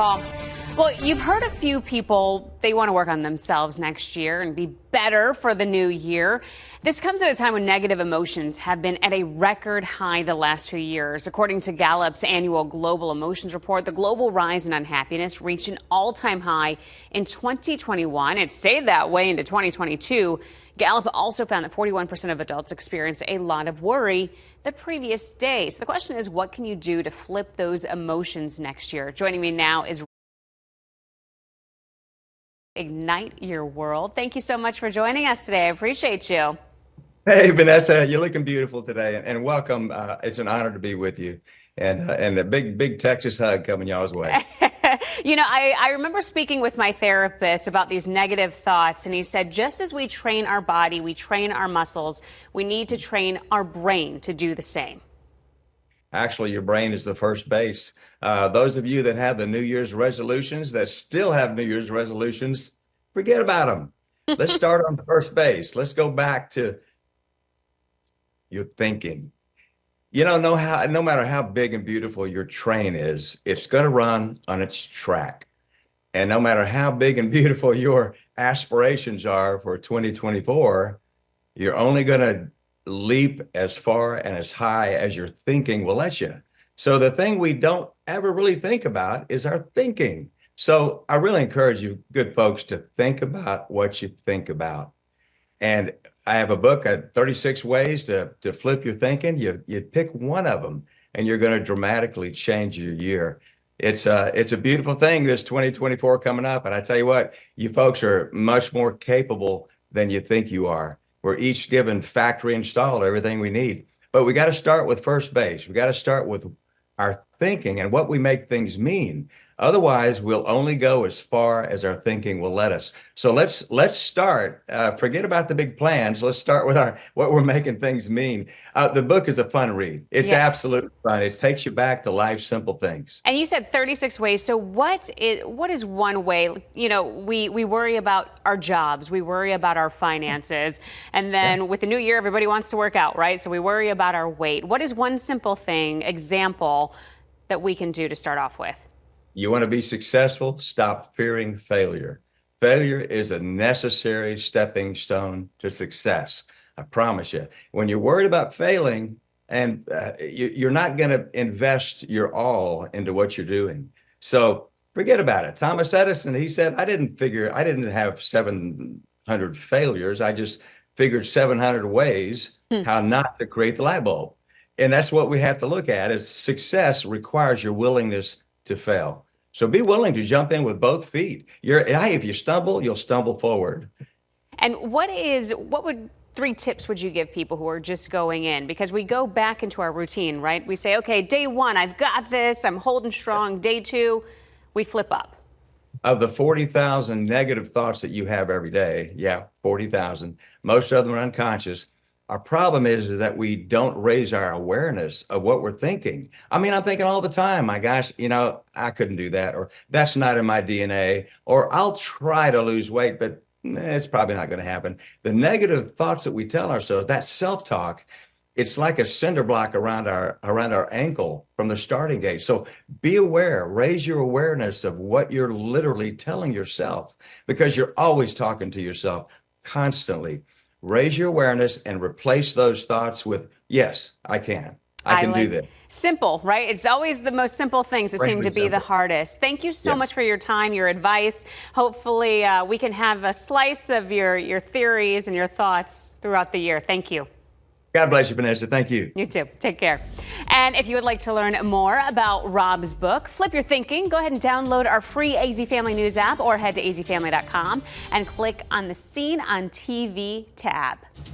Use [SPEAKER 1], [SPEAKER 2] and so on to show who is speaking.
[SPEAKER 1] Well, you've heard a few people, they want to work on themselves next year and be better for the new year. This comes at a time when negative emotions have been at a record high the last few years. According to Gallup's annual Global Emotions Report, the global rise in unhappiness reached an all-time high in 2021. It stayed that way into 2022. Gallup also found that 41% of adults experience a lot of worry the previous day. So the question is, what can you do to flip those emotions next year? Joining me now is Ignite Your World. Thank you so much for joining us today. I appreciate you.
[SPEAKER 2] Hey, Vanessa, you're looking beautiful today, and welcome. It's an honor to be with you, and a big Texas hug coming y'all's way.
[SPEAKER 1] I remember speaking with my therapist about these negative thoughts, and he said, just as we train our body, we train our muscles, we need to train our brain to do the same.
[SPEAKER 2] Actually, your brain is the first base. Those of you that have the New Year's resolutions, that still have New Year's resolutions, forget about them. Let's start on first base. Let's go back to your thinking. No matter how big and beautiful your train is, it's going to run on its track. And no matter how big and beautiful your aspirations are for 2024, you're only going to leap as far and as high as your thinking will let you. So the thing we don't ever really think about is our thinking. So I really encourage you, good folks, to think about what you think about. And I have a book, 36 ways to flip your thinking. You pick one of them and you're going to dramatically change your year. It's a beautiful thing, this 2024 coming up. And I tell you what, you folks are much more capable than you think you are. We're each given factory installed everything we need. But we got to start with first base. We got to start with our thinking and what we make things mean. Otherwise, we'll only go as far as our thinking will let us. So let's start. Forget about the big plans. Let's start with what we're making things mean. The book is a fun read. It's absolutely fun. It takes you back to life's simple things.
[SPEAKER 1] And you said 36 ways. So what is one way? We worry about our jobs. We worry about our finances. And then with the new year, everybody wants to work out, right? So we worry about our weight. What is one simple example that we can do to start off with?
[SPEAKER 2] You want to be successful? Stop fearing failure. Failure is a necessary stepping stone to success. I promise you. When you're worried about failing, and you're not going to invest your all into what you're doing. So forget about it. Thomas Edison, he said, I didn't have 700 failures. I just figured 700 ways how not to create the light bulb. And that's what we have to look at, is success requires your willingness to fail. So be willing to jump in with both feet. If you stumble, you'll stumble forward.
[SPEAKER 1] And what 3 tips would you give people who are just going in? Because we go back into our routine, right? We say, okay, day 1, I've got this, I'm holding strong. Day 2, we flip up.
[SPEAKER 2] Of the 40,000 negative thoughts that you have every day, 40,000, most of them are unconscious. Our problem is that we don't raise our awareness of what we're thinking. I mean, I'm thinking all the time, my gosh, I couldn't do that, or that's not in my DNA, or I'll try to lose weight, but it's probably not going to happen. The negative thoughts that we tell ourselves, that self-talk, it's like a cinder block around our ankle from the starting gate. So be aware, raise your awareness of what you're literally telling yourself, because you're always talking to yourself constantly. Raise your awareness and replace those thoughts with, yes, I can. I can do that.
[SPEAKER 1] Simple, right? It's always the most simple things that seem to be the hardest. Thank you so much for your time, your advice. Hopefully we can have a slice of your theories and your thoughts throughout the year. Thank you.
[SPEAKER 2] God bless you, Vanessa. Thank you.
[SPEAKER 1] You too. Take care. And if you would like to learn more about Rob's book, Flip Your Thinking, go ahead and download our free AZ Family News app or head to azfamily.com and click on the Seen on TV tab.